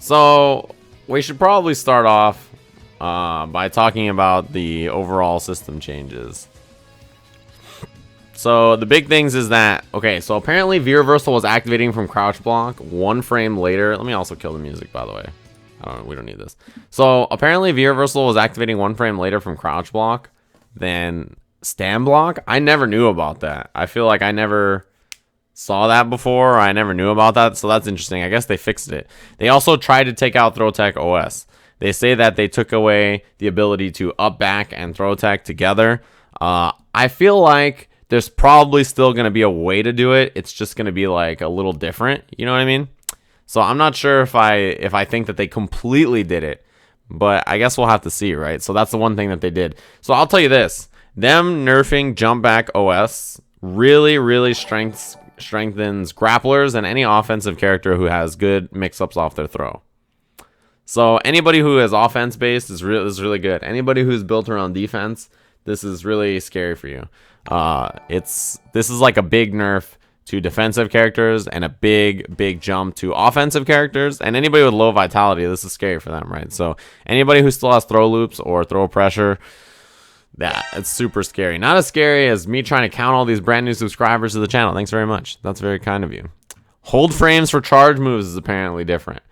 So we should probably start off by talking about the overall system changes. So the big things is that, okay, so apparently V-reversal was activating from crouch block 1 frame later. Let me also kill the music, by the way. We don't need this. So apparently V-reversal was activating 1 frame later from crouch block than stand block. I never knew about that. I feel like I never saw that before. Or I never knew about that. So that's interesting. I guess they fixed it. They also tried to take out throw tech OS. They say that they took away the ability to up back and throw tech together. I feel like there's probably still going to be a way to do it. It's just going to be like a little different. You know what I mean? So I'm not sure if I think that they completely did it, but I guess we'll have to see, right? So that's the one thing that they did. So I'll tell you this. Them nerfing jump back OS really strengthens grapplers and any offensive character who has good mix-ups off their throw. So anybody who is offense-based is really good. Anybody who's built around defense, this is really scary for you. This is like a big nerf to defensive characters and a big jump to offensive characters, and anybody with low vitality, this is scary for them, right? So anybody who still has throw loops or throw pressure, it's super scary. Not as scary as me trying to count all these brand new subscribers to the channel. Thanks very much. That's very kind of you. Hold frames for charge moves is apparently different.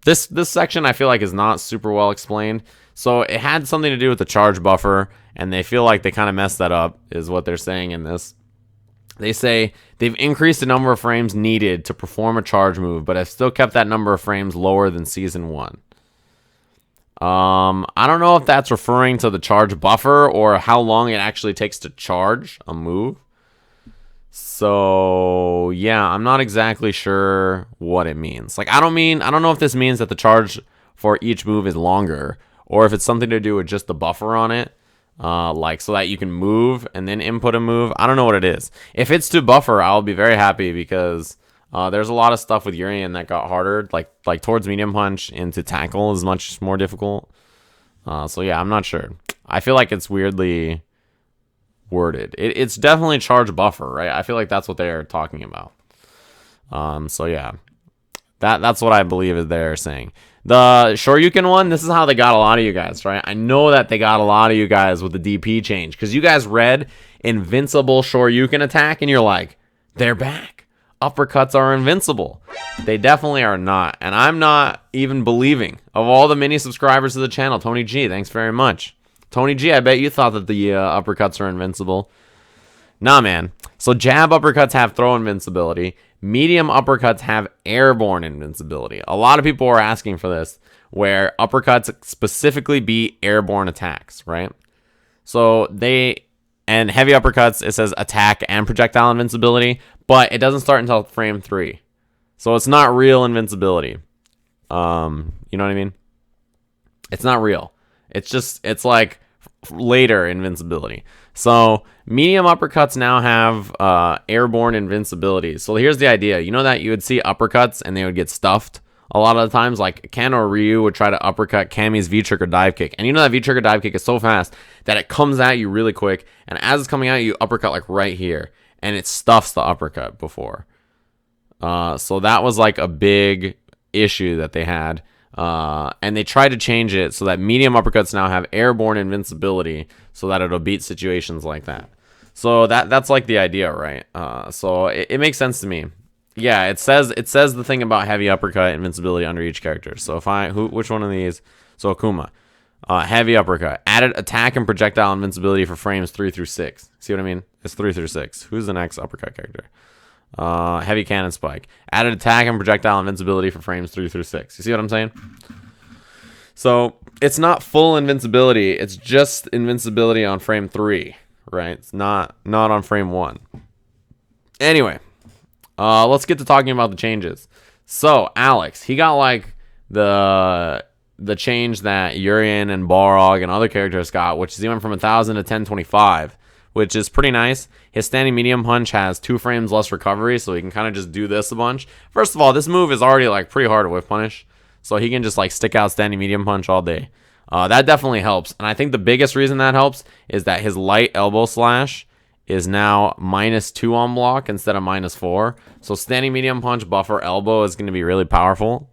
This section I feel like is not super well explained. So it had something to do with the charge buffer, and they feel like they kind of messed that up, is what they're saying in this. They say they've increased the number of frames needed to perform a charge move, but have still kept that number of frames lower than Season 1. I don't know if that's referring to the charge buffer or how long it actually takes to charge a move. So, yeah, I'm not exactly sure what it means. Like, I don't know if this means that the charge for each move is longer, or if it's something to do with just the buffer on it. Like so that you can move and then input a move. I don't know what it is. If it's to buffer, I'll be very happy because there's a lot of stuff with Urian that got harder. Like towards medium punch into tackle is much more difficult. So yeah, I'm not sure. I feel like it's weirdly worded. It's definitely charge buffer, right? I feel like that's what they're talking about. So yeah, that's what I believe is they're saying. The Shoryuken one, this is how they got a lot of you guys, right? I know that they got a lot of you guys with the DP change because you guys read Invincible Shoryuken attack and you're like, they're back. Uppercuts are invincible. They definitely are not. And I'm not even believing. Of all the mini subscribers to the channel, Tony G, thanks very much. Tony G, I bet you thought that the uppercuts are invincible. Nah, man. So jab uppercuts have throw invincibility. Medium uppercuts have airborne invincibility. A lot of people are asking for this, where uppercuts specifically be airborne attacks, right? So and heavy uppercuts, it says attack and projectile invincibility, but it doesn't start until frame 3. So it's not real invincibility. You know what I mean? It's not real. It's like later invincibility. So medium uppercuts now have airborne invincibility. So here's the idea. You know that you would see uppercuts and they would get stuffed a lot of the times. Like Ken or Ryu would try to uppercut Kami's V-trigger dive kick. And you know that V-trigger dive kick is so fast that it comes at you really quick. And as it's coming at you, uppercut like right here. And it stuffs the uppercut before. So that was like a big issue that they had. And they tried to change it so that medium uppercuts now have airborne invincibility so that it'll beat situations like that. So that's like the idea, right? So it makes sense to me. Yeah, it says the thing about heavy uppercut invincibility under each character. So which one of these? So Akuma, heavy uppercut, added attack and projectile invincibility for frames 3 through 6. See what I mean? It's 3 through 6. Who's the next uppercut character? Heavy cannon spike, added attack and projectile invincibility for frames 3 through 6. You see what I'm saying? So it's not full invincibility. It's just invincibility on frame 3, right? It's not on frame 1. Anyway, let's get to talking about the changes. So Alex, he got like the change that Urian and Balrog and other characters got, which is he went from 1000 to 1025. Which is pretty nice. His standing medium punch has 2 frames less recovery, so he can kind of just do this a bunch. First of all, this move is already like pretty hard to whiff punish, so he can just like stick out standing medium punch all day. That definitely helps, and I think the biggest reason that helps is that his light elbow slash is now -2 on block instead of -4. So standing medium punch, buffer, elbow is going to be really powerful.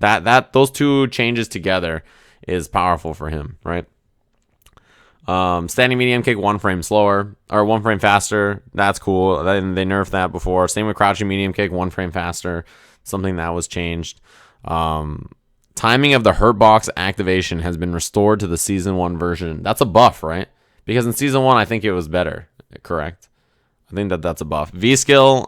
Those two changes together is powerful for him, right? Standing medium kick 1 frame slower or 1 frame faster. That's cool. They nerfed that before. Same with crouching medium kick 1 frame faster. Something that was changed. Timing of the hurt box activation has been restored to the season 1 version. That's a buff, right? Because in season 1, I think it was better. Correct. I think that's a buff. V skill,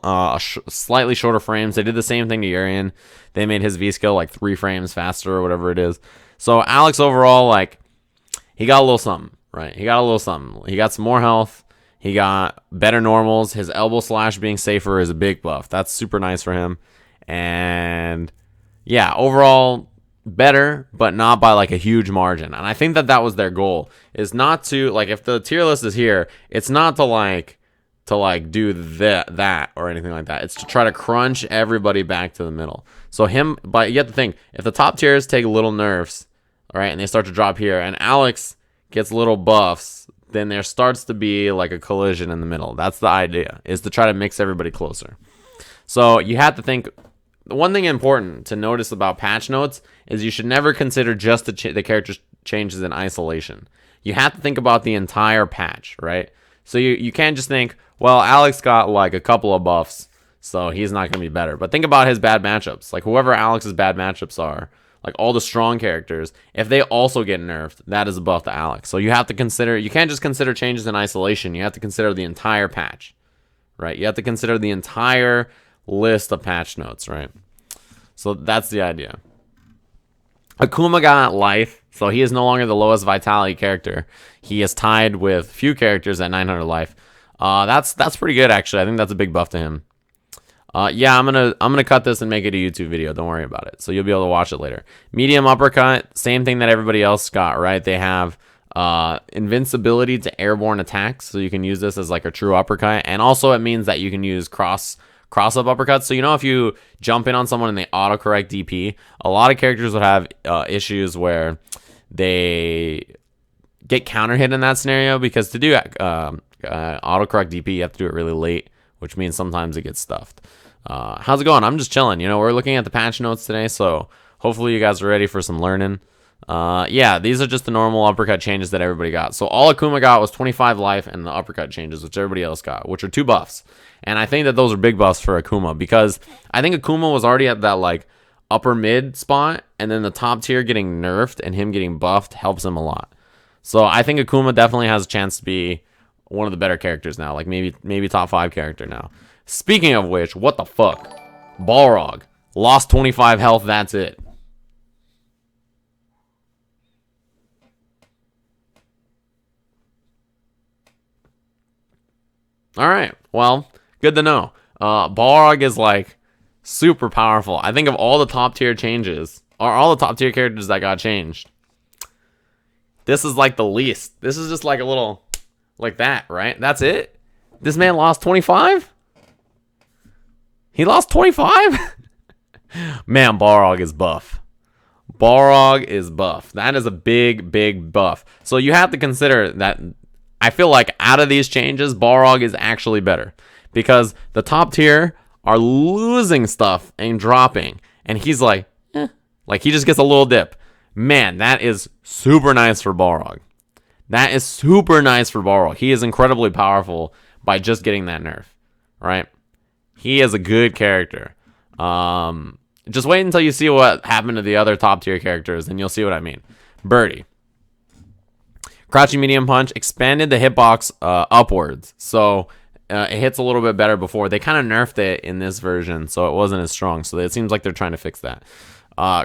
slightly shorter frames. They did the same thing to Urian. They made his V skill like 3 frames faster or whatever it is. So Alex overall, like, he got a little something, right? He got a little something. He got some more health. He got better normals. His elbow slash being safer is a big buff. That's super nice for him. And yeah, overall better, but not by like a huge margin. And I think that was their goal, is not to, like, if the tier list is here, it's not to do that or anything like that. It's to try to crunch everybody back to the middle. So but you have to think, if the top tiers take little nerfs, all right, and they start to drop here, and Alex gets little buffs, then there starts to be like a collision in the middle. That's the idea, is to try to mix everybody closer. So you have to think, the one thing important to notice about patch notes is you should never consider just the character changes in isolation. You have to think about the entire patch, right? So you can't just think, well, Alex got like a couple of buffs, so he's not going to be better. But think about his bad matchups. Like, whoever Alex's bad matchups are, like all the strong characters, if they also get nerfed, that is a buff to Alex. So you have to consider, you can't just consider changes in isolation. You have to consider the entire patch, right? You have to consider the entire list of patch notes, right? So that's the idea. Akuma got life, so he is no longer the lowest vitality character. He is tied with few characters at 900 life. That's pretty good, actually. I think that's a big buff to him. Yeah, I'm gonna cut this and make it a YouTube video. Don't worry about it. So you'll be able to watch it later. Medium uppercut, same thing that everybody else got, right? They have invincibility to airborne attacks, so you can use this as like a true uppercut, and also it means that you can use cross up uppercuts. So if you jump in on someone and they autocorrect DP, a lot of characters would have issues where they get counter hit in that scenario, because to do autocorrect DP, you have to do it really late, which means sometimes it gets stuffed. How's it going? I'm just chilling. We're looking at the patch notes today, so hopefully you guys are ready for some learning. Yeah, these are just the normal uppercut changes that everybody got. So all Akuma got was 25 life and the uppercut changes, which everybody else got, which are 2 buffs. And I think that those are big buffs for Akuma, because I think Akuma was already at that like upper mid spot, and then the top tier getting nerfed and him getting buffed helps him a lot. So I think Akuma definitely has a chance to be one of the better characters now, like maybe top 5 character now. Speaking of which, what the fuck? Balrog lost 25 health, that's it. All right, well, good to know. Balrog is like super powerful. I think of all the top tier changes, or all the top tier characters that got changed, this is like the least. This is just like a little, like that, right? That's it? This man lost 25? He lost 25? Man, Balrog is buff. Balrog is buff. That is a big, big buff. So you have to consider that. I feel like out of these changes, Balrog is actually better, because the top tier are losing stuff and dropping, and he's like, like he just gets a little dip. Man, that is super nice for Balrog. That is super nice for Balrog. He is incredibly powerful by just getting that nerf, right? He is a good character. Just wait until you see what happened to the other top tier characters, and you'll see what I mean. Birdie. Crouching medium punch expanded the hitbox upwards, so it hits a little bit better before. They kind of nerfed it in this version, so it wasn't as strong. So it seems like they're trying to fix that.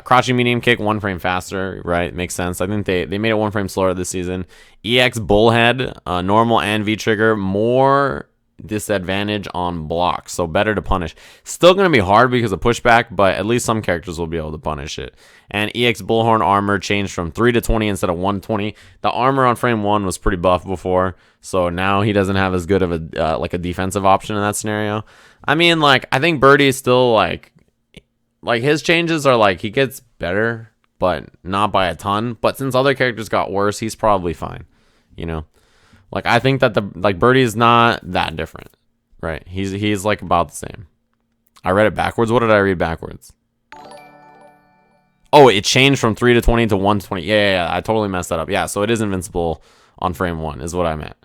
Crouching medium kick 1 frame faster, right? Makes sense. I think they made it 1 frame slower this season. EX bullhead, normal and V trigger, more disadvantage on blocks, so better to punish. Still going to be hard because of pushback, but at least some characters will be able to punish it. And EX bullhorn armor changed from 3 to 20 instead of 120. The armor on frame 1 was pretty buff before, so now he doesn't have as good of a like a defensive option in that scenario. I mean, like, I think Birdie is still like his changes are like, he gets better, but not by a ton. But since other characters got worse, he's probably fine, Like, I think that Birdie is not that different, right? He's like about the same. I read it backwards. What did I read backwards? Oh, it changed from 3 to 20 to 1 to 20. Yeah, I totally messed that up. Yeah, so it is invincible on frame 1 is what I meant.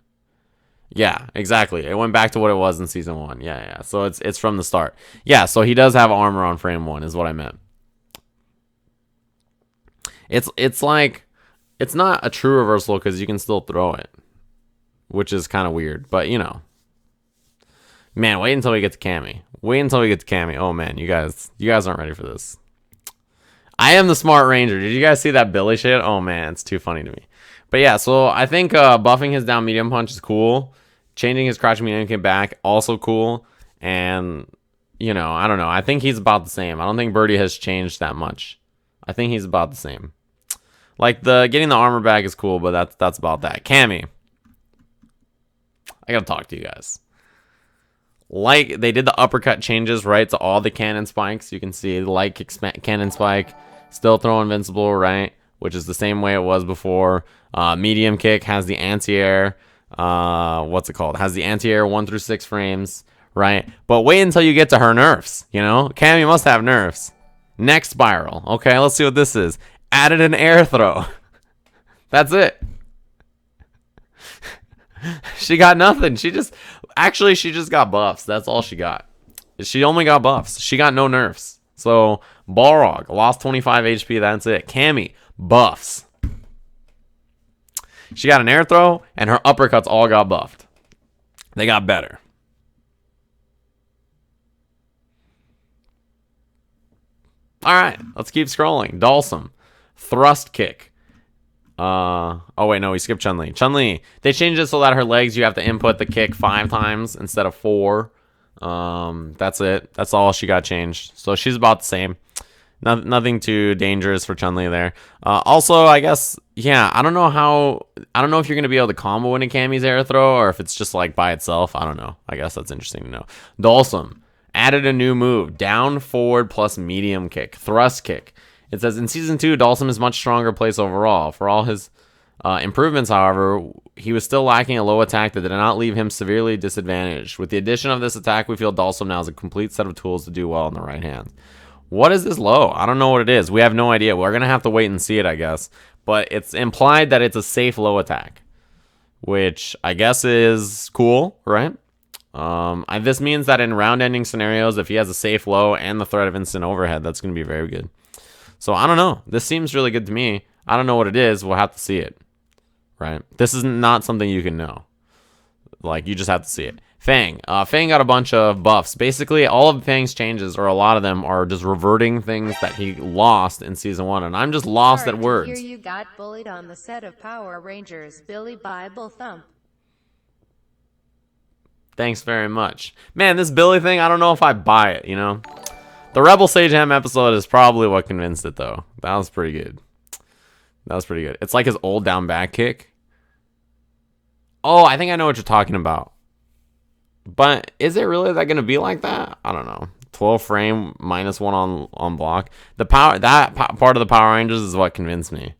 Yeah, exactly. It went back to what it was in season 1. Yeah. So it's from the start. Yeah, so he does have armor on frame 1 is what I meant. It's like, it's not a true reversal because you can still throw it, which is kind of weird. But, you know. Man, wait until we get to Cammy. Oh, man, you guys aren't ready for this. I am the smart ranger. Did you guys see that Billy shit? Oh, man, it's too funny to me. But yeah, so I think buffing his down medium punch is cool. Changing his crouching medium kick back, also cool. And, you know, I don't know. I think he's about the same. I don't think Birdie has changed that much. I think he's about the same. Like, getting the armor back is cool, but that's about that. Cammy. I gotta talk to you guys. Like, they did the uppercut changes, right, to all the cannon spikes. You can see the light kick cannon spike, still throw invincible, right, which is the same way it was before. Medium kick has the anti-air. What's it called? Has the anti-air 1 through 6 frames, right? But wait until you get to her nerfs, you know? Cammy must have nerfs. Next spiral. Okay, let's see what this is. Added an air throw. That's it. She got nothing. She just got buffs. That's all she got. She only got buffs. She got no nerfs. So, Balrog lost 25 HP. That's it. Cammy, buffs. She got an air throw, and her uppercuts all got buffed. They got better. All right, let's keep scrolling. Dalsum, thrust kick. Oh wait, no, we skipped Chun-Li. Chun-Li, they changed it so that her legs, you have to input the kick 5 times instead of 4. That's it. That's all she got changed. So she's about the same. Nothing too dangerous for Chun-Li there. Also, I guess, yeah, I don't know if you're gonna be able to combo into Cammy's air throw or if it's just like by itself. I don't know. I guess that's interesting to know. Dalsum added a new move: down, forward, plus medium kick, thrust kick. It says, in Season 2, Dalsum is much stronger place overall. For all his improvements, however, he was still lacking a low attack that did not leave him severely disadvantaged. With the addition of this attack, we feel Dalsum now has a complete set of tools to do well in the right hand. What is this low? I don't know what it is. We have no idea. We're going to have to wait and see it, I guess. But it's implied that it's a safe low attack, which I guess is cool, right? This means that in round-ending scenarios, if he has a safe low and the threat of instant overhead, that's going to be very good. So, I don't know. This seems really good to me. I don't know what it is. We'll have to see it. Right? This is not something you can know. Like, you just have to see it. Fang. Fang got a bunch of buffs. Basically, all of Fang's changes, or a lot of them, are just reverting things that he lost in Season 1. And I'm just lost at words. Here you got bullied on the set of Power Rangers. Billy Bible Thump. Thanks very much. Man, this Billy thing, I don't know if I buy it, you know? The Rebel Sage Ham episode is probably what convinced it, though. That was pretty good. It's like his old down back kick. Oh, I think I know what you're talking about. But is it really going to be like that? I don't know. 12 frame, -1 on block. That part of the Power Rangers is what convinced me.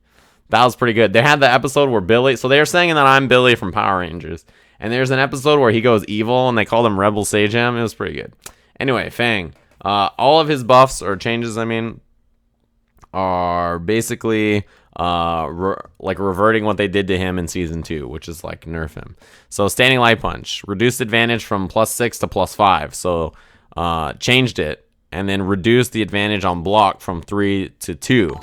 That was pretty good. They had the episode where Billy... So they're saying that I'm Billy from Power Rangers. And there's an episode where he goes evil, and they call him Rebel Sage Ham. It was pretty good. Anyway, Fang. All of his buffs, or changes, I mean, are basically reverting what they did to him in Season 2, which is like nerf him. So Standing Light Punch, reduced advantage from +6 to +5. So changed it, and then reduced the advantage on block from 3 to 2.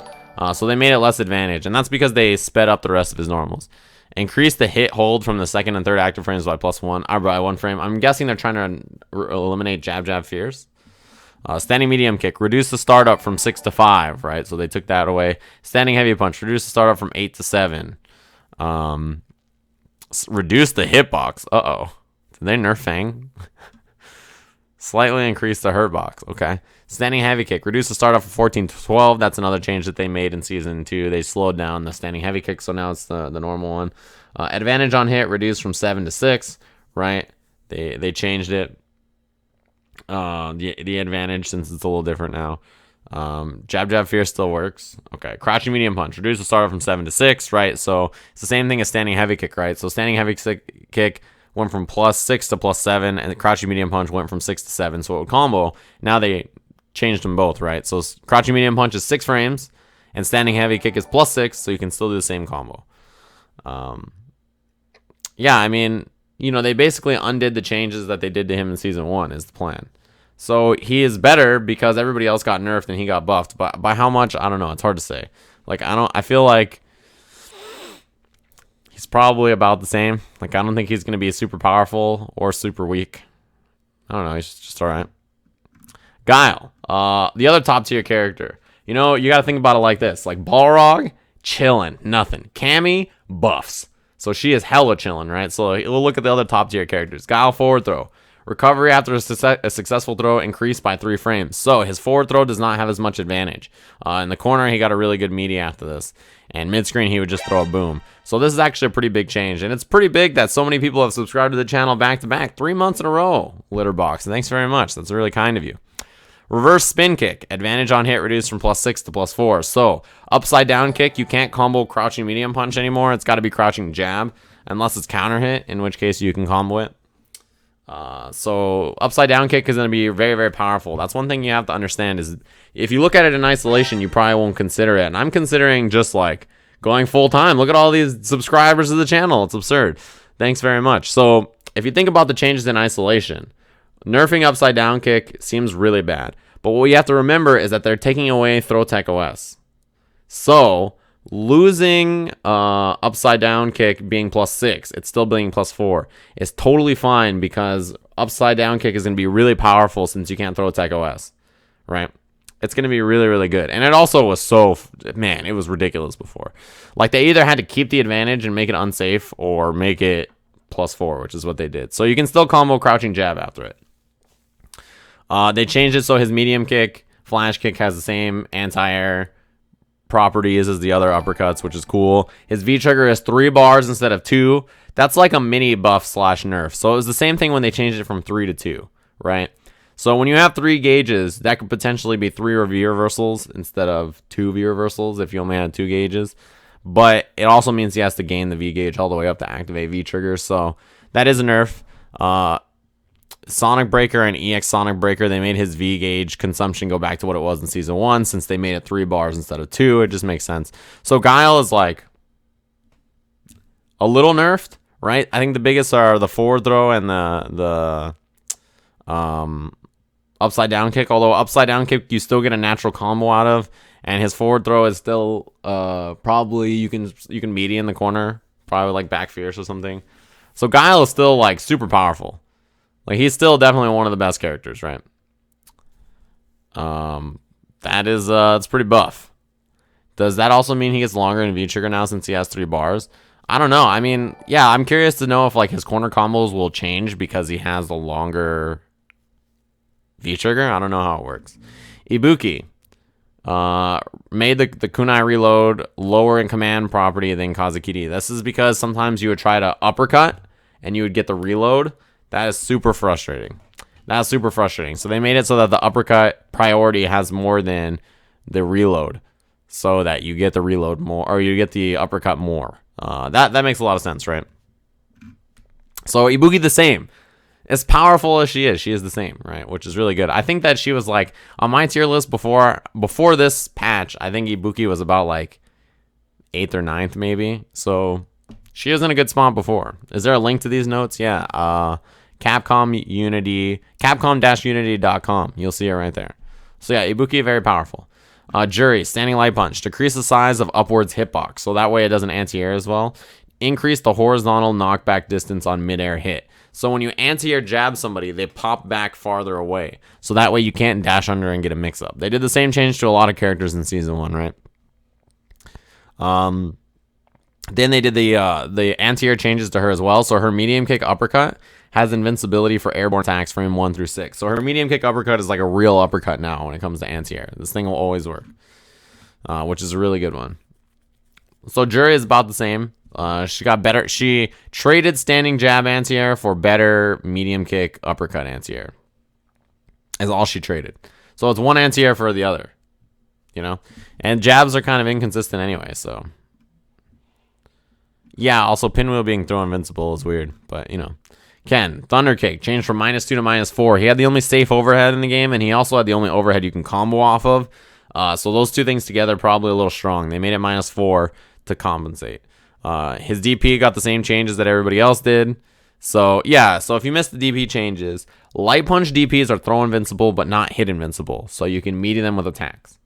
So they made it less advantage, and that's because they sped up the rest of his normals. Increased the hit hold from the second and third active frames by +1, or by 1 frame. I'm guessing they're trying to eliminate jab fears. Standing medium kick, reduce the startup from 6 to 5, right? So they took that away. Standing heavy punch, reduce the startup from 8 to 7. Reduce the hitbox. Uh-oh. Did they nerf Fang? Slightly increase the hurt box. Okay. Standing heavy kick, reduce the startup from 14 to 12. That's another change that they made in Season 2. They slowed down the standing heavy kick, so now it's the normal one. Advantage on hit, reduced from 7 to 6, right? They changed it. The advantage, since it's a little different now. Jab Jab Fear still works. Okay, crouching medium punch. Reduce the starter from 7 to 6, right? So it's the same thing as standing heavy kick, right? So standing heavy kick went from +6 to +7, and the crouching medium punch went from 6 to 7. So it would combo. Now they changed them both, right? So crouching medium punch is 6 frames, and standing heavy kick is +6, so you can still do the same combo. Yeah, I mean, you know, they basically undid the changes that they did to him in season 1 is the plan. So he is better because everybody else got nerfed and he got buffed. But by how much, I don't know. It's hard to say. Like, I feel like he's probably about the same. Like, I don't think he's going to be super powerful or super weak. I don't know. He's just all right. Guile, the other top tier character. You know, you got to think about it like this. Like, Balrog, chilling, nothing. Cammy, buffs. So she is hella chilling, right? So we'll look at the other top tier characters. Guile, forward throw. Recovery after a successful throw increased by 3 frames. So his forward throw does not have as much advantage. In the corner, he got a really good meaty after this. And mid-screen, he would just throw a boom. So this is actually a pretty big change. And it's pretty big that so many people have subscribed to the channel back-to-back. 3 months in a row, Litterbox. Thanks very much. That's really kind of you. Reverse spin kick. Advantage on hit reduced from +6 to +4. So upside down kick, you can't combo crouching medium punch anymore. It's got to be crouching jab. Unless it's counter hit, in which case you can combo it. So upside down kick is going to be very, very powerful. That's one thing you have to understand is if you look at it in isolation, you probably won't consider it. And I'm considering just like going full time. Look at all these subscribers to the channel. It's absurd. Thanks very much. So if you think about the changes in isolation, nerfing upside down kick seems really bad. But what you have to remember is that they're taking away Throw Tech OS. So losing upside down kick being +6, it's still being +4, is totally fine because upside down kick is going to be really powerful since you can't throw Tech OS, right? It's going to be really, really good. And it also was man, it was ridiculous before. Like they either had to keep the advantage and make it unsafe or make it +4, which is what they did. So you can still combo crouching jab after it. They changed it so his medium kick, flash kick has the same anti-air properties as the other uppercuts, which is cool. His V-trigger is 3 bars instead of 2. That's like a mini buff / nerf. So it was the same thing when they changed it from 3 to 2, right? So when you have 3 gauges, that could potentially be 3 V reversals instead of 2 V reversals if you only had 2 gauges. But it also means he has to gain the V gauge all the way up to activate V-triggers. So that is a nerf. Sonic Breaker and EX Sonic Breaker, they made his V gauge consumption go back to what it was in season 1 since they made it 3 bars instead of 2. It just makes sense. So Guile is like a little nerfed, right? I think the biggest are the forward throw and the upside down kick. Although upside down kick you still get a natural combo out of, and his forward throw is still probably you can meaty in the corner, probably like back fierce or something. So Guile is still like super powerful. Like, he's still definitely one of the best characters, right? That is, it's pretty buff. Does that also mean he gets longer in V-trigger now since he has 3 bars? I don't know. I mean, yeah, I'm curious to know if, like, his corner combos will change because he has the longer V-trigger. I don't know how it works. Ibuki made the kunai reload lower in command property than Kazekiri. This is because sometimes you would try to uppercut and you would get the reload. That is super frustrating. That's super frustrating. So they made it so that the uppercut priority has more than the reload, so that you get the reload more, or you get the uppercut more. That makes a lot of sense, right? So Ibuki the same. As powerful as she is the same, right? Which is really good. I think that she was like on my tier list before this patch. I think Ibuki was about like 8th or 9th maybe. So she was in a good spot before. Is there a link to these notes? Yeah. Capcom-unity.com. You'll see it right there. So yeah, Ibuki, very powerful. Jury, standing light punch. Decrease the size of upwards hitbox, so that way it doesn't anti-air as well. Increase the horizontal knockback distance on mid-air hit. So when you anti-air jab somebody, they pop back farther away. So that way you can't dash under and get a mix-up. They did the same change to a lot of characters in Season 1, right? Then they did the anti-air changes to her as well. So her medium kick uppercut has invincibility for airborne attacks frame 1 through 6. So her medium kick uppercut is like a real uppercut now when it comes to anti-air. This thing will always work, which is a really good one. So Jury is about the same. She got better. She traded standing jab anti-air for better medium kick uppercut anti-air. Is all she traded. So it's one anti-air for the other. you know? And jabs are kind of inconsistent anyway, so. Yeah, also pinwheel being throw invincible is weird, but, you know. Ken, Thunder Kick, changed from -2 to -4. He had the only safe overhead in the game, and he also had the only overhead you can combo off of. So those two things together probably a little strong. They made it -4 to compensate. His DP got the same changes that everybody else did. So, yeah, so if you missed the DP changes, Light Punch DPs are throw invincible but not hit invincible, so you can melee them with attacks.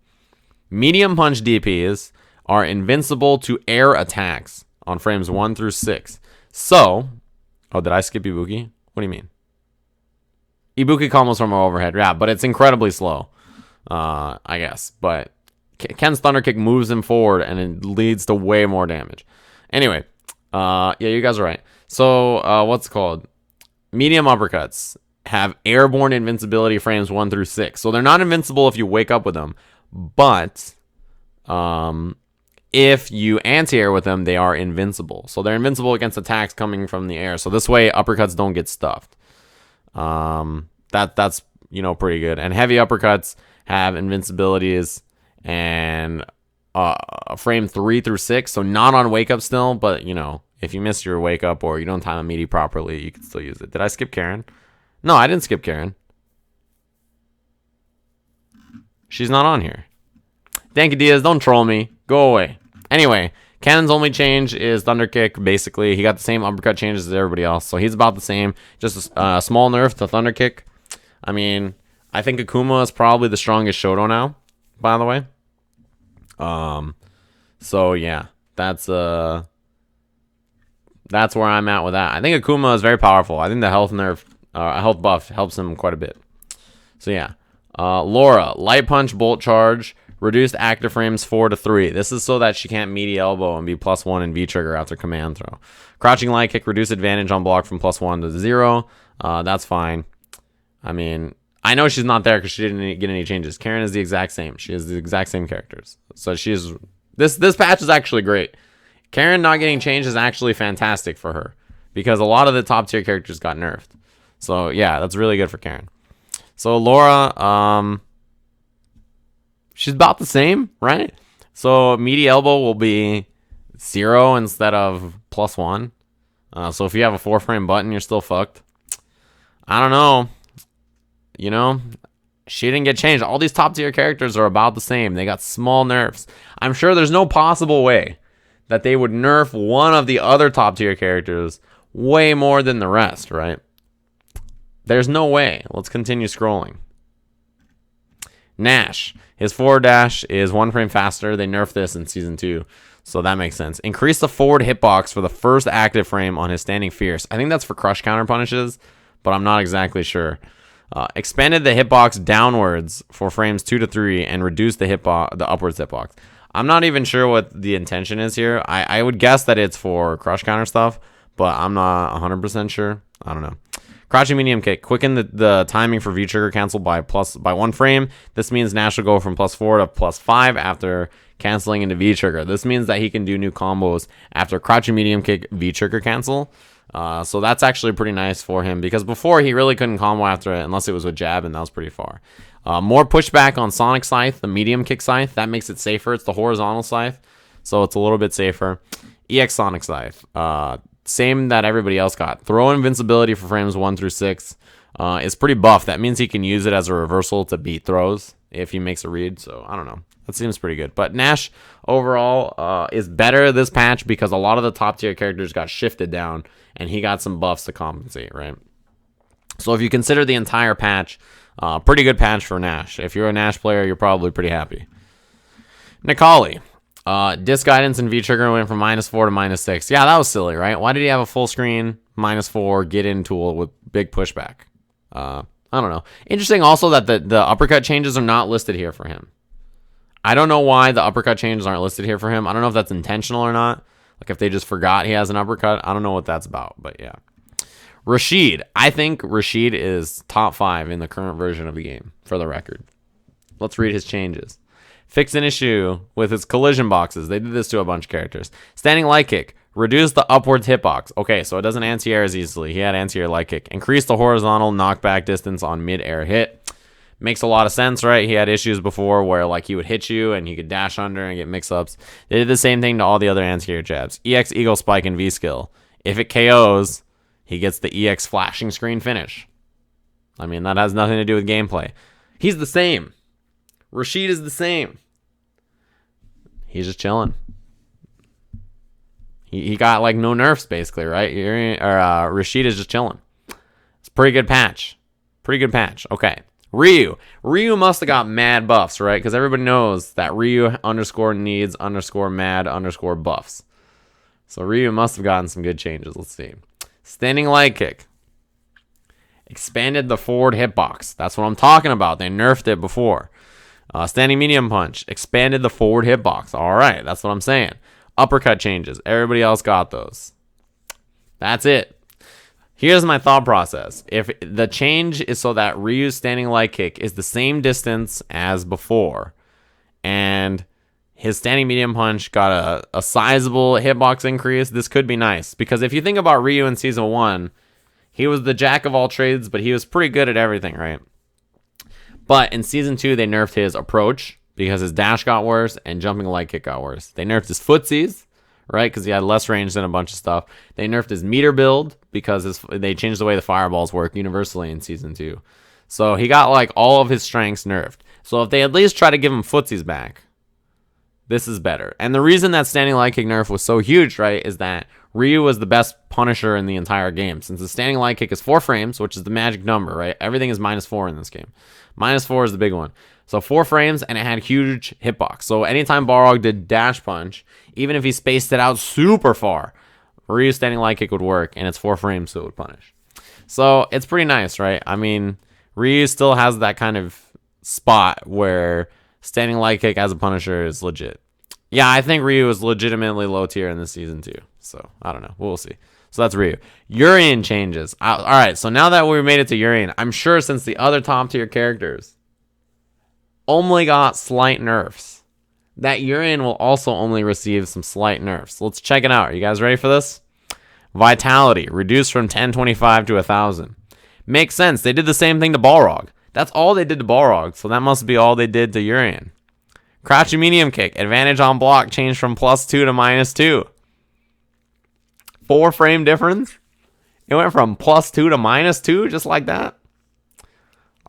Medium Punch DPs are invincible to air attacks on frames 1 through 6. So, oh, did I skip Ibuki? What do you mean? Ibuki combos from overhead, yeah, but it's incredibly slow, I guess. But Ken's Thunder Kick moves him forward, and it leads to way more damage. Anyway, yeah, you guys are right. So, what's it called? Medium uppercuts have airborne invincibility frames 1 through 6. So they're not invincible if you wake up with them, but if you anti-air with them, they are invincible. So they're invincible against attacks coming from the air. So this way, uppercuts don't get stuffed. That's pretty good. And heavy uppercuts have invincibilities and frame 3 through 6. So not on wake up still, but if you miss your wake up or you don't time a meaty properly, you can still use it. Did I skip Karen? No, I didn't skip Karen. She's not on here. Thank you, Diaz. Don't troll me. Go away. Anyway, Ken's only change is Thunder Kick, basically. He got the same uppercut changes as everybody else, so he's about the same. Just a small nerf to Thunder Kick. I mean, I think Akuma is probably the strongest Shoto now, by the way. So, yeah, that's where I'm at with that. I think Akuma is very powerful. I think the health buff helps him quite a bit. So, yeah. Laura, Light Punch, Bolt Charge, reduced active frames 4 to 3. This is so that she can't meaty elbow and be +1 in V-trigger after command throw. Crouching Light Kick, reduce advantage on block from +1 to 0. That's fine. I mean, I know she's not there because she didn't get any changes. Karen is the exact same. She has the exact same characters. So she's... This patch is actually great. Karen not getting changed is actually fantastic for her because a lot of the top tier characters got nerfed. So, yeah, that's really good for Karen. So, Laura, she's about the same, right? So, meaty elbow will be 0 instead of +1. So, if you have a 4-frame button, you're still fucked. I don't know. She didn't get changed. All these top tier characters are about the same. They got small nerfs. I'm sure there's no possible way that they would nerf one of the other top tier characters way more than the rest, right? There's no way. Let's continue scrolling. Nash. His forward dash is 1 frame faster. They nerfed this in Season 2, so that makes sense. Increase the forward hitbox for the first active frame on his standing fierce. I think that's for crush counter punishes, but I'm not exactly sure. Expanded the hitbox downwards for frames 2 to 3 and reduced the upwards hitbox. I'm not even sure what the intention is here. I would guess that it's for crush counter stuff, but I'm not 100% sure. I don't know. Crouching medium kick. Quicken the timing for V-trigger cancel by 1 frame. This means Nash will go from +4 to +5 after canceling into V-trigger. This means that he can do new combos after crouching medium kick V-trigger cancel. So that's actually pretty nice for him because before he really couldn't combo after it unless it was with jab, and that was pretty far. More pushback on Sonic Scythe, the medium kick scythe. That makes it safer. It's the horizontal scythe, so it's a little bit safer. EX Sonic Scythe. Same that everybody else got. Throw invincibility for frames 1 through 6 is pretty buff. That means he can use it as a reversal to beat throws if he makes a read. So, I don't know. That seems pretty good. But Nash, overall, is better this patch because a lot of the top tier characters got shifted down, and he got some buffs to compensate, right? So, if you consider the entire patch, pretty good patch for Nash. If you're a Nash player, you're probably pretty happy. Nikali. Disc guidance and V-trigger went from -4 to -6. Yeah, that was silly, right? Why did he have a full screen -4 get-in tool with big pushback? I don't know. Interesting also that the uppercut changes are not listed here for him. I don't know why the uppercut changes aren't listed here for him. I don't know if that's intentional or not. Like if they just forgot he has an uppercut. I don't know what that's about, but yeah. Rashid. I think Rashid is top 5 in the current version of the game, for the record. Let's read his changes. Fix an issue with his collision boxes. They did this to a bunch of characters. Standing light kick. Reduce the upwards hitbox. Okay, so it doesn't anti-air as easily. He had anti-air light kick. Increase the horizontal knockback distance on mid-air hit. Makes a lot of sense, right? He had issues before where like he would hit you and he could dash under and get mix-ups. They did the same thing to all the other anti-air jabs. EX Eagle Spike and V-Skill. If it KOs, he gets the EX flashing screen finish. I mean, that has nothing to do with gameplay. He's the same. Rashid is the same. He's just chilling. He got like no nerfs basically, right? Rashid is just chilling. It's a pretty good patch. Pretty good patch. Okay. Ryu must have got mad buffs, right? Because everybody knows that Ryu _ needs _ mad _ buffs. So Ryu must have gotten some good changes. Let's see. Standing leg kick. Expanded the forward hitbox. That's what I'm talking about. They nerfed it before. Standing medium punch. Expanded the forward hitbox. All right. That's what I'm saying. Uppercut changes. Everybody else got those. That's it. Here's my thought process. If the change is so that Ryu's standing leg kick is the same distance as before, and his standing medium punch got a sizable hitbox increase, this could be nice. Because if you think about Ryu in Season 1, he was the jack of all trades, but he was pretty good at everything, right? But in Season 2, they nerfed his approach because his dash got worse and jumping leg kick got worse. They nerfed his footsies, right? Because he had less range than a bunch of stuff. They nerfed his meter build because they changed the way the fireballs work universally in Season 2. So he got like all of his strengths nerfed. So if they at least try to give him footsies back, this is better. And the reason that standing leg kick nerf was so huge, right, is that Ryu was the best punisher in the entire game. Since the standing leg kick is 4 frames, which is the magic number, right? Everything is -4 in this game. -4 is the big one. So 4 frames, and it had huge hitbox. So anytime Balrog did dash punch, even if he spaced it out super far, Ryu's standing leg kick would work, and it's 4 frames, so it would punish. So it's pretty nice, right? I mean, Ryu still has that kind of spot where standing leg kick as a punisher is legit. Yeah, I think Ryu is legitimately low tier in this season too. So I don't know. We'll see. So that's Ryu. Urien changes. All right, so now that we made it to Urien, I'm sure since the other top tier characters only got slight nerfs, that Urien will also only receive some slight nerfs. Let's check it out. Are you guys ready for this? Vitality, reduced from 1025 to 1000. Makes sense. They did the same thing to Balrog. That's all they did to Balrog, so that must be all they did to Urien. Crouching medium kick, advantage on block changed from +2 to -2. 4 frame difference? It went from +2 to -2 just like that?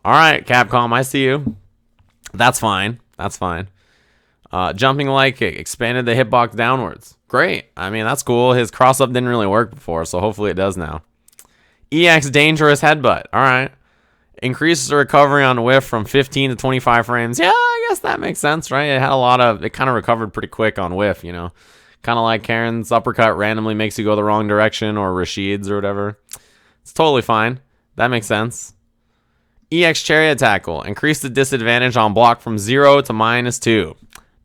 All right, Capcom, I see you. That's fine. That's fine. Jumping leg kick, expanded the hitbox downwards. Great. I mean, that's cool. His cross-up didn't really work before, so hopefully it does now. EX dangerous headbutt. All right. Increases the recovery on whiff from 15 to 25 frames. Yeah, I guess that makes sense, right? It kind of recovered pretty quick on whiff, you know. Kind of like Karen's uppercut randomly makes you go the wrong direction, or Rashid's or whatever. It's totally fine. That makes sense. EX chariot tackle. Increase the disadvantage on block from 0 to -2.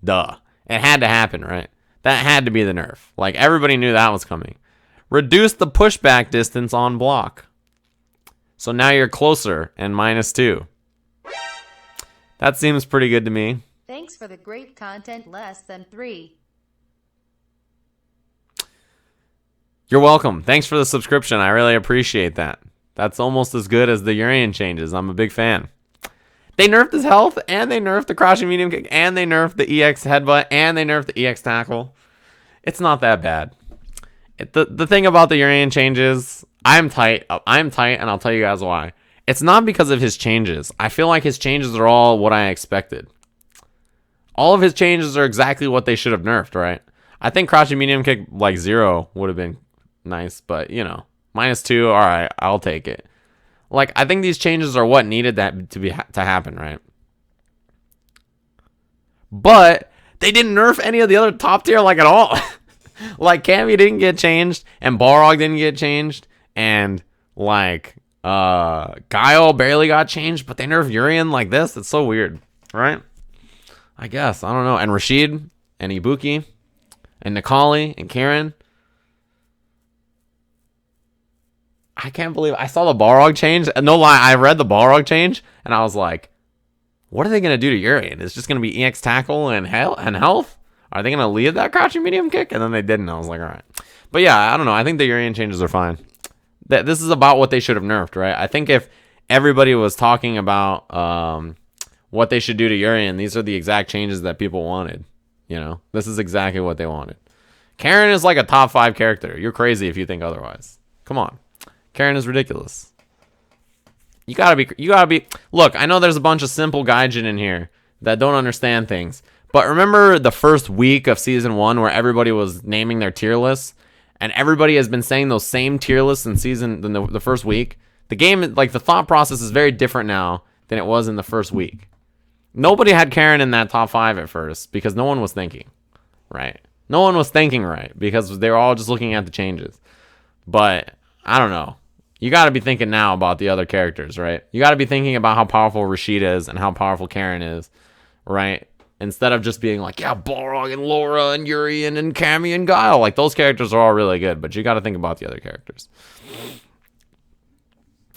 Duh. It had to happen, right? That had to be the nerf. Like, everybody knew that was coming. Reduce the pushback distance on block. So now you're closer and -2. That seems pretty good to me. Thanks for the great content, less than 3. You're welcome. Thanks for the subscription. I really appreciate that. That's almost as good as the Urien changes. I'm a big fan. They nerfed his health, and they nerfed the crouching medium kick, and they nerfed the EX headbutt, and they nerfed the EX tackle. It's not that bad. The thing about the Urien changes, I'm tight, and I'll tell you guys why. It's not because of his changes. I feel like his changes are all what I expected. All of his changes are exactly what they should have nerfed, right? I think crouching medium kick like 0 would have been nice, but you know, -2, all right, I'll take it. Like, I think these changes are what needed that to happen, right? But they didn't nerf any of the other top tier like at all. Like, Cammy didn't get changed, and Balrog didn't get changed, and like Guile barely got changed, but they nerfed Urien like this. It's so weird, right? I guess, I don't know. And Rashid and Ibuki and Nikali and Karen. I can't believe I saw the Balrog change. No lie, I read the Balrog change and I was like, what are they going to do to Urien? It's just going to be EX tackle and health? Are they going to leave that crouching medium kick? And then they didn't. I was like, all right. But yeah, I don't know. I think the Urien changes are fine. This is about what they should have nerfed, right? I think if everybody was talking about what they should do to Urian. These are the exact changes that people wanted. You know, this is exactly what they wanted. Karen is like a top 5 character. You're crazy if you think otherwise. Come on. Karen is ridiculous. You gotta be. Look, I know there's a bunch of simple gaijin in here that don't understand things. But remember the first week of season 1 where everybody was naming their tier lists? And everybody has been saying those same tier lists in the first week? The game, like, the thought process is very different now than it was in the first week. Nobody had Karen in that top 5 at first because no one was thinking, right? No one was thinking right because they were all just looking at the changes. But I don't know. You got to be thinking now about the other characters, right? You got to be thinking about how powerful Rashid is and how powerful Karen is, right? Instead of just being like, yeah, Balrog and Laura and Urian and Cammy and Guile. Like, those characters are all really good, but you got to think about the other characters.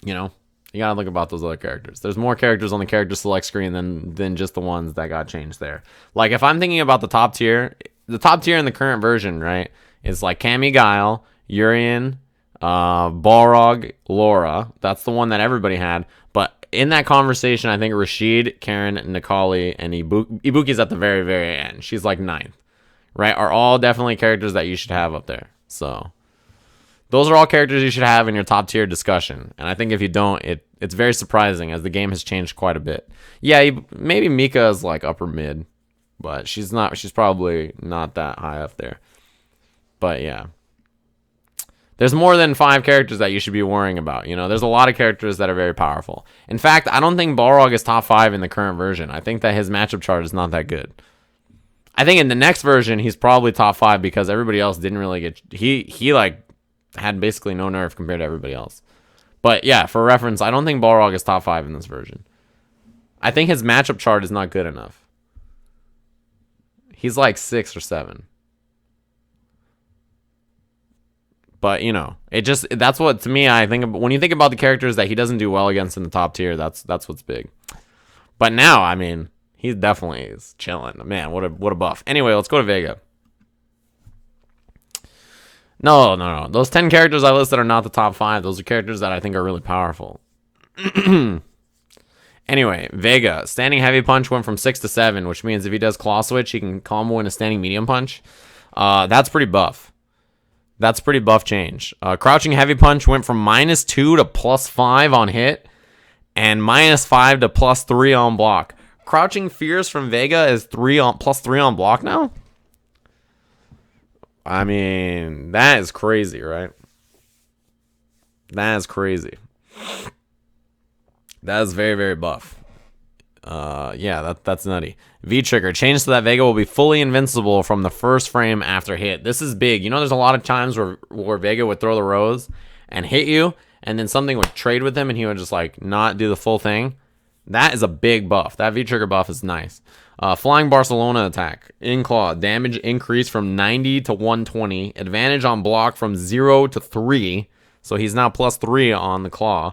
You know? You got to think about those other characters. There's more characters on the character select screen than just the ones that got changed there. Like, if I'm thinking about the top tier in the current version, right, is like Cammy, Guile, Urian, Balrog, Laura. That's the one that everybody had. But in that conversation, I think Rashid, Karen, Nikali, and Ibuki's at the very, very end. She's like 9th, right? Are all definitely characters that you should have up there. So those are all characters you should have in your top tier discussion. And I think if you don't, it's very surprising as the game has changed quite a bit. Yeah, maybe Mika is like upper mid, but she's probably not that high up there. But yeah. There's more than 5 characters that you should be worrying about. You know, there's a lot of characters that are very powerful. In fact, I don't think Balrog is top 5 in the current version. I think that his matchup chart is not that good. I think in the next version, he's probably top 5 because everybody else didn't really get... He like, had basically no nerf compared to everybody else. But yeah, for reference, I don't think Balrog is top 5 in this version. I think his matchup chart is not good enough. He's like 6 or 7. But, you know, that's what, to me, I think, when you think about the characters that he doesn't do well against in the top tier, that's what's big. But now, I mean, he definitely is chilling. Man, what a buff. Anyway, let's go to Vega. No. Those 10 characters I listed are not the top 5. Those are characters that I think are really powerful. Anyway, Vega. Standing heavy punch went from 6 to 7, which means if he does claw switch, he can combo in a standing medium punch. That's pretty buff. That's pretty buff change. Crouching heavy punch went from -2 to +5 on hit, and -5 to +3 on block. Crouching fierce from Vega is +3 on block now? I mean, that is crazy, right? That is crazy. That is very, very buff. Yeah, that's nutty. V-trigger. Change so that Vega will be fully invincible from the first frame after hit. This is big. You know, there's a lot of times where Vega would throw the rose and hit you, and then something would trade with him, and he would just, like, not do the full thing. That is a big buff. That V-trigger buff is nice. Flying Barcelona attack. In claw. Damage increase from 90 to 120. Advantage on block from 0 to 3. So he's now +3 on the claw.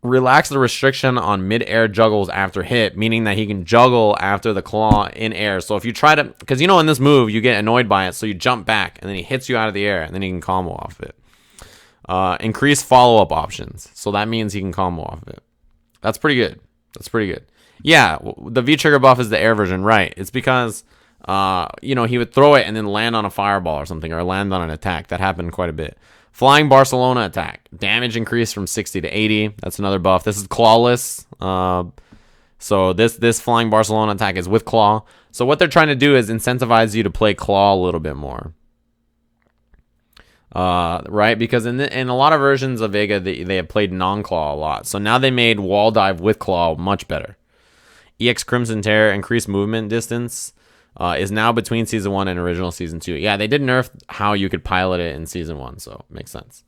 Relax the restriction on mid-air juggles after hit, meaning that he can juggle after the claw in air. So if you try to... Because, you know, in this move, you get annoyed by it, so you jump back, and then he hits you out of the air, and then he can combo off it. Increase follow-up options. So that means he can combo off of it. That's pretty good. That's pretty good. Yeah, the V-trigger buff is the air version, right. It's because, you know, he would throw it and then land on a fireball or something, or land on an attack. That happened quite a bit. Flying Barcelona attack. Damage increase from 60 to 80. That's another buff. This is clawless. So this Flying Barcelona attack is with claw. So what they're trying to do is incentivize you to play claw a little bit more. Right? Because in a lot of versions of Vega, they have played non-claw a lot. So now they made wall dive with claw much better. EX Crimson Terror, increased movement distance, is now between Season 1 and original Season 2. Yeah, they did nerf how you could pilot it in Season 1, so it makes sense.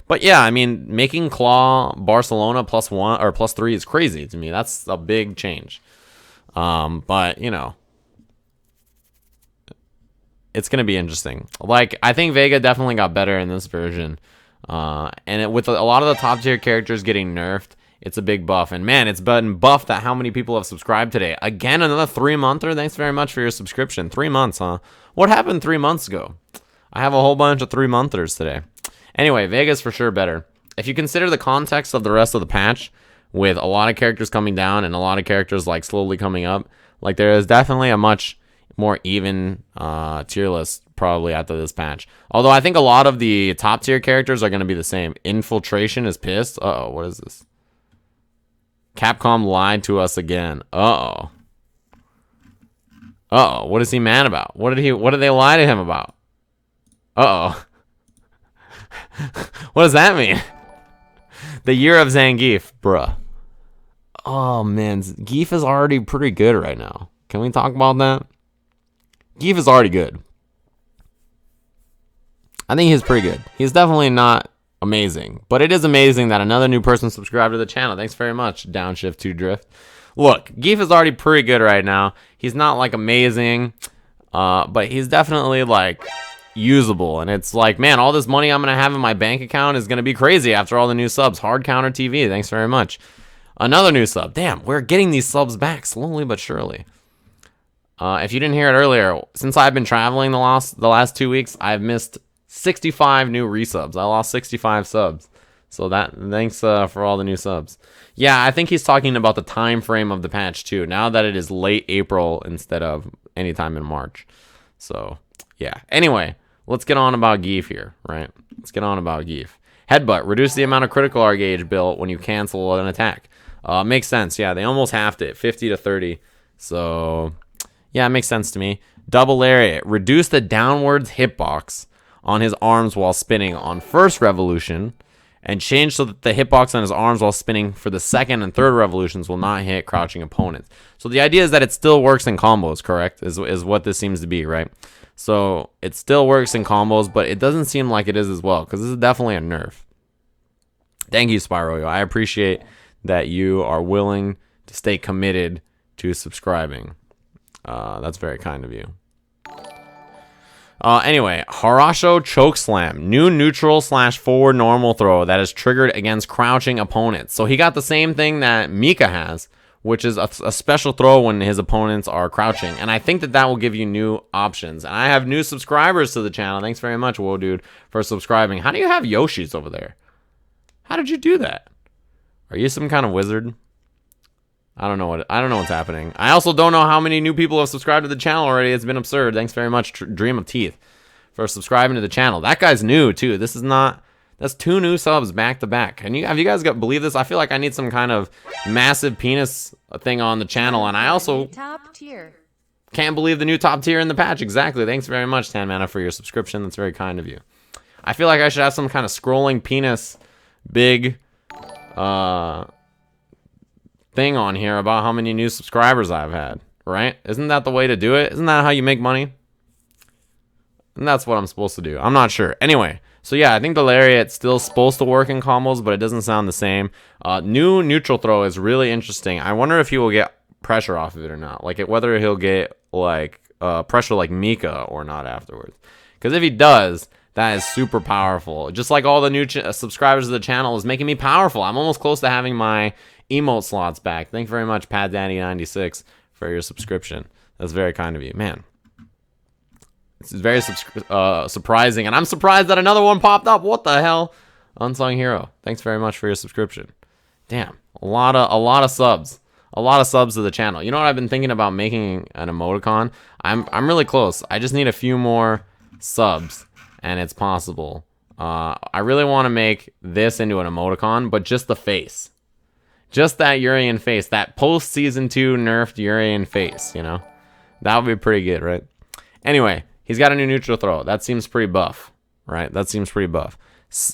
But yeah, I mean, making Claw Barcelona +1 or +3 is crazy to me. That's a big change. But, you know, it's going to be interesting. Like, I think Vega definitely got better in this version. With a lot of the top tier characters getting nerfed, it's a big buff. And man, it's been buffed at how many people have subscribed today. Again, another 3-monther. Thanks very much for your subscription. 3 months, huh? What happened 3 months ago? I have a whole bunch of 3-monthers today. Anyway, Vega's for sure better. if you consider the context of the rest of the patch, with a lot of characters coming down and a lot of characters like slowly coming up, like there is definitely a much more even tier list probably after this patch. Although I think a lot of the top tier characters are going to be the same. Infiltration is pissed. Uh-oh, what is this? Capcom lied to us again. Uh-oh. Uh-oh, what is he mad about? What did they lie to him about? Uh-oh. What does that mean? The year of Zangief, bruh. Oh man, Geef is already pretty good right now. Can we talk about that? Geef is already good. I think he's pretty good. He's definitely not amazing, but it is amazing that another new person subscribed to the channel. Thanks very much, Downshift2Drift. Look, Geef is already pretty good right now. He's not like amazing, but he's definitely like usable. And it's like, man, all this money I'm gonna have in my bank account is gonna be crazy after all the new subs. Hard Counter TV, thanks very much. Another new sub. Damn, we're getting these subs back slowly but surely. If you didn't hear it earlier, since I've been traveling the last 2 weeks, I've missed 65 new resubs. I lost 65 subs. So thanks for all the new subs. Yeah, I think he's talking about the time frame of the patch too. Now that it is late April instead of anytime in March. So yeah. Anyway, let's get on about Geef here, right? Let's get on about Geef. Headbutt. Reduce the amount of critical R gauge built when you cancel an attack. Makes sense. Yeah, they almost halved it, 50 to 30. So yeah, it makes sense to me. Double lariat. Reduce the downwards hitbox on his arms while spinning on first revolution, and change so that the hitbox on his arms while spinning for the second and third revolutions will not hit crouching opponents. So the idea is that it still works in combos, correct? Is what this seems to be, right? So it still works in combos, but it doesn't seem like it is as well, because this is definitely a nerf. Thank you, Spyro. I appreciate that you are willing to stay committed to subscribing. That's very kind of you. Anyway, Harasho Chokeslam. New neutral / forward normal throw that is triggered against crouching opponents. So he got the same thing that Mika has, which is a special throw when his opponents are crouching. And I think that will give you new options. And I have new subscribers to the channel. Thanks very much, Whoa Dude, for subscribing. How do you have Yoshis over there? How did you do that? Are you some kind of wizard? I don't know what's happening. I also don't know how many new people have subscribed to the channel already. It's been absurd. Thanks very much, Dream of Teeth, for subscribing to the channel. That guy's new too. That's 2 new subs back to back. And have you guys believe this? I feel like I need some kind of massive penis thing on the channel. And I also top tier. Can't believe the new top tier in the patch. Exactly. Thanks very much, Tan Mana, for your subscription. That's very kind of you. I feel like I should have some kind of scrolling penis big thing on here about how many new subscribers I've had, right? Isn't that the way to do it? Isn't that how you make money? And that's what I'm supposed to do. I'm not sure. Anyway, so yeah, I think the lariat's still supposed to work in combos, but it doesn't sound the same. New neutral throw is really interesting. I wonder if he will get pressure off of it or not. Like whether he'll get like pressure like Mika or not afterwards. Because if he does, that is super powerful. Just like all the new subscribers of the channel is making me powerful. I'm almost close to having my emote slots back. Thank you very much, PadDaddy96, for your subscription. That's very kind of you. Man, this is very surprising, and I'm surprised that another one popped up. What the hell? Unsung Hero, thanks very much for your subscription. Damn, a lot of subs. A lot of subs to the channel. You know what I've been thinking about making an emoticon? I'm really close. I just need a few more subs, and it's possible. I really want to make this into an emoticon, but just the face. Just that Urian face. That post-season 2 nerfed Urian face, you know? That would be pretty good, right? Anyway, he's got a new neutral throw. That seems pretty buff, right? That seems pretty buff.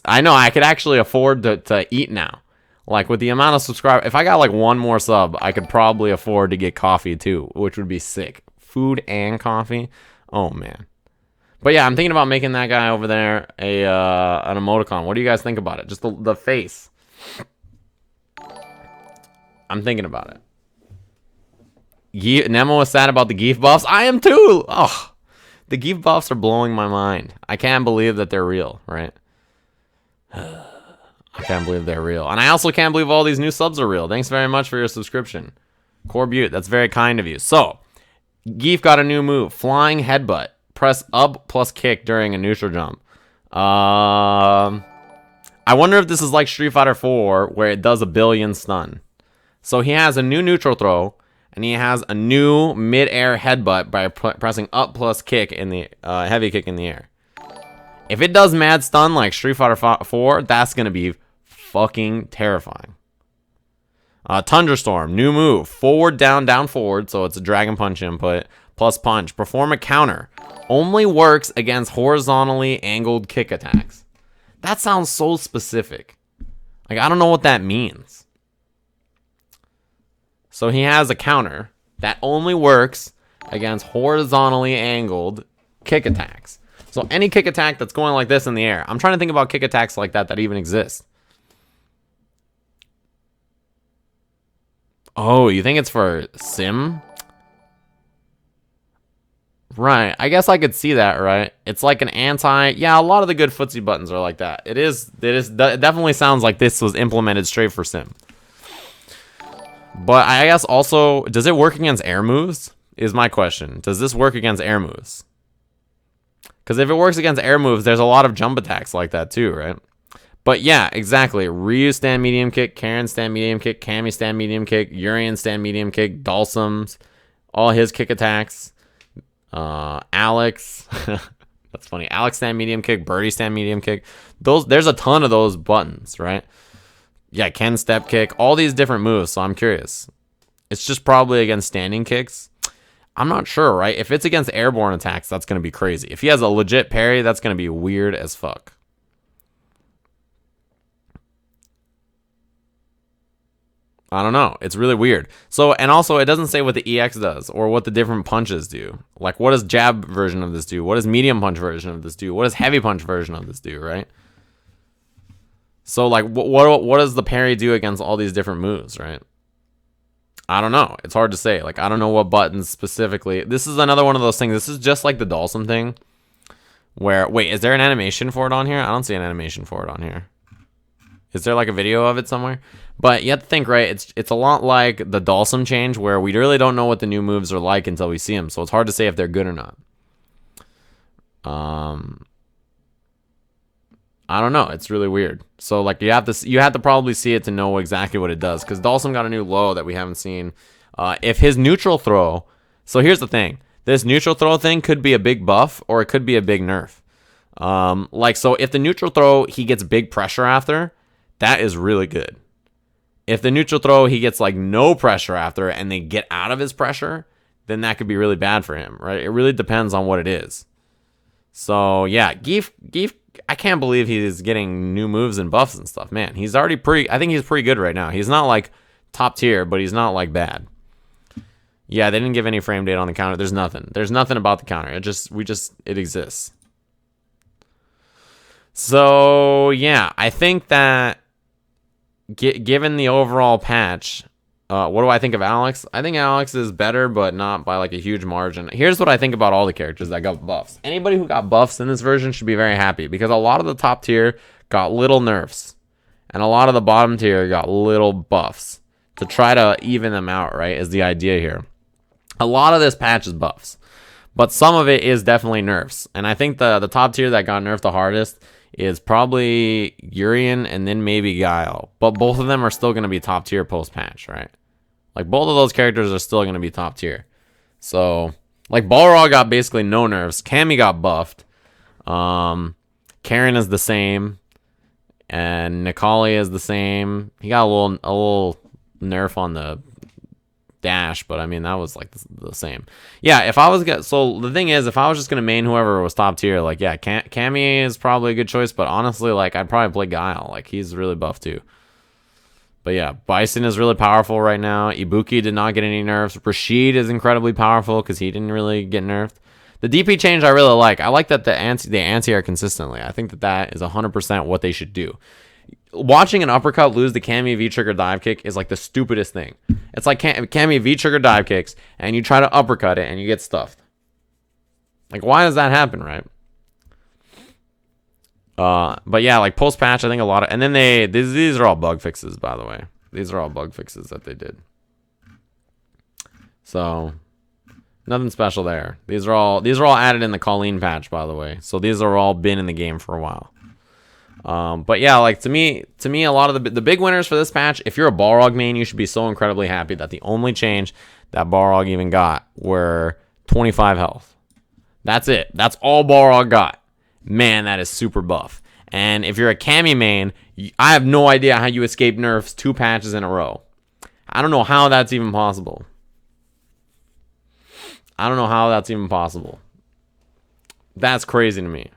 I know, I could actually afford to eat now. Like, with the amount of subscribers, if I got, like, one more sub, I could probably afford to get coffee, too, which would be sick. Food and coffee? Oh, man. But, yeah, I'm thinking about making that guy over there an emoticon. What do you guys think about it? Just the face. I'm thinking about it. Nemo is sad about the Geef buffs. I am, too! Oh, the Geef buffs are blowing my mind. I can't believe that they're real, right? I can't believe they're real. And I also can't believe all these new subs are real. Thanks very much for your subscription. Core Butte, that's very kind of you. So, Geef got a new move. Flying Headbutt. Press up plus kick during a neutral jump. I wonder if this is like Street Fighter 4, where it does a billion stun. So he has a new neutral throw, and he has a new mid-air headbutt by pressing up plus kick in the heavy kick in the air. If it does mad stun like Street Fighter 4, that's gonna be fucking terrifying. Thunderstorm, new move, forward, down, down, forward. So it's a dragon punch input plus punch. Perform a counter. Only works against horizontally angled kick attacks. That sounds so specific. Like, I don't know what that means. So he has a counter that only works against horizontally angled kick attacks. So any kick attack that's going like this in the air. I'm trying to think about kick attacks like that even exist. Oh, you think it's for sim? Right, I guess I could see that, right? It's like an yeah, a lot of the good footsie buttons are like that. It definitely sounds like this was implemented straight for sim. But I guess also, does it work against air moves? Is my question. Does this work against air moves? Because if it works against air moves, there's a lot of jump attacks like that too, right? But yeah, exactly. Ryu stand medium kick, Karen stand medium kick, Cammy stand medium kick, Urian stand medium kick, Dalsum's, all his kick attacks. Alex, that's funny. Alex stand medium kick, Birdie stand medium kick. There's a ton of those buttons, right? Yeah, Ken step kick, all these different moves. So I'm curious. It's just probably against standing kicks. I'm not sure, right? If it's against airborne attacks, that's gonna be crazy. If he has a legit parry, that's gonna be weird as fuck. I don't know. It's really weird. So, and also it doesn't say what the EX does or what the different punches do. Like, what does jab version of this do? What does medium punch version of this do? What does heavy punch version of this do, right? So, like, what does the parry do against all these different moves, right? I don't know. It's hard to say. Like, I don't know what buttons specifically. This is another one of those things. This is just like the Dalsum thing. Where, wait, is there an animation for it on here? I don't see an animation for it on here. Is there like a video of it somewhere? But you have to think, right? It's a lot like the Dalsum change, where we really don't know what the new moves are like until we see them. So it's hard to say if they're good or not. I don't know. It's really weird. So like you have to probably see it to know exactly what it does. Because Dalsum got a new low that we haven't seen. If his neutral throw. So here's the thing. This neutral throw thing could be a big buff or it could be a big nerf. Like, so if the neutral throw he gets big pressure after, that is really good. If the neutral throw he gets like no pressure after and they get out of his pressure, then that could be really bad for him, right? It really depends on what it is. So yeah, Geef, I can't believe he's getting new moves and buffs and stuff. Man, he's already I think he's pretty good right now. He's not like top tier, but he's not like bad. Yeah, they didn't give any frame data on the counter. There's nothing. There's nothing about the counter. It exists. So yeah, I think that given the overall patch, what do I think of Alex? I think Alex is better, but not by like a huge margin. Here's what I think about all the characters that got buffs. Anybody who got buffs in this version should be very happy, because a lot of the top tier got little nerfs, and a lot of the bottom tier got little buffs to try to even them out, right, is the idea here. A lot of this patch is buffs, but some of it is definitely nerfs. And I think the top tier that got nerfed the hardest is probably Urian and then maybe Guile. But both of them are still going to be top tier post-patch, right? Like, both of those characters are still going to be top tier. So, like, Balrog got basically no nerfs. Cammy got buffed. Karen is the same. And Nikali is the same. He got a little nerf on the dash, but I mean, that was like the same. Yeah, if I was so the thing is, if I was just gonna main whoever was top tier, like, yeah, Cammy is probably a good choice, but honestly, like, I'd probably play Guile. Like, he's really buff too. But yeah, Bison is really powerful right now. Ibuki did not get any nerfs. Rashid is incredibly powerful because he didn't really get nerfed. The DP change I really like. I like that they anti-air consistently. I think that is 100% what they should do. Watching an uppercut lose the Cammy V-trigger dive kick is like the stupidest thing. It's like Cammy V-trigger dive kicks, and you try to uppercut it, and you get stuffed. Like, why does that happen, right? But yeah, like, post-patch, I think a lot of... And then these are all bug fixes, by the way. These are all bug fixes that they did. So, nothing special there. These are all added in the Colleen patch, by the way. So these are all been in the game for a while. But yeah, like to me, a lot of the big winners for this patch, if you're a Balrog main, you should be so incredibly happy that the only change that Balrog even got were 25 health. That's it. That's all Balrog got. Man, that is super buff. And if you're a Cammy main, I have no idea how you escape nerfs 2 patches in a row. I don't know how that's even possible. That's crazy to me.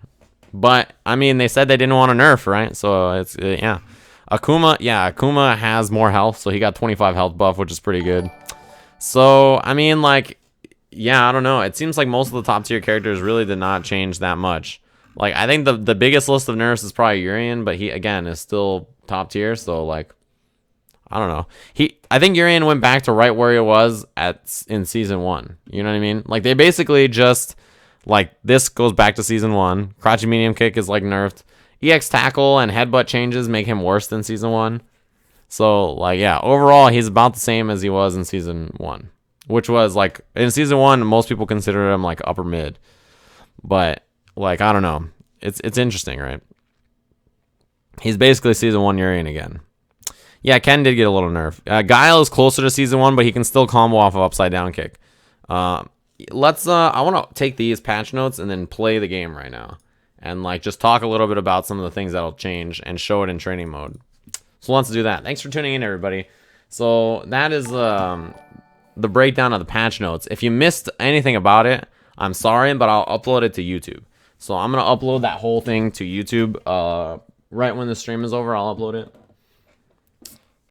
But, I mean, they said they didn't want to nerf, right? So, it's, yeah. Akuma has more health, so he got 25 health buff, which is pretty good. So, I mean, like, yeah, I don't know. It seems like most of the top tier characters really did not change that much. Like, I think the biggest list of nerfs is probably Urian, but he, again, is still top tier, so, like, I don't know. I think Urian went back to right where he was in Season 1. You know what I mean? Like, they basically just... Like, this goes back to Season 1. Crouching medium kick is, like, nerfed. EX tackle and headbutt changes make him worse than Season 1. So, like, yeah, overall, he's about the same as he was in Season 1. Which was, like, in Season 1, most people consider him, like, upper mid. But, like, I don't know. It's interesting, right? He's basically Season 1 Urian again. Yeah, Ken did get a little nerf. Guile is closer to Season 1, but he can still combo off of upside down kick. I want to take these patch notes and then play the game right now and like just talk a little bit about some of the things that'll change and show it in training mode. So let's do that. Thanks for tuning in, everybody. So that is the breakdown of the patch notes. If you missed anything about it, I'm sorry, but I'll upload it to YouTube. So I'm going to upload that whole thing to YouTube right when the stream is over. I'll upload it.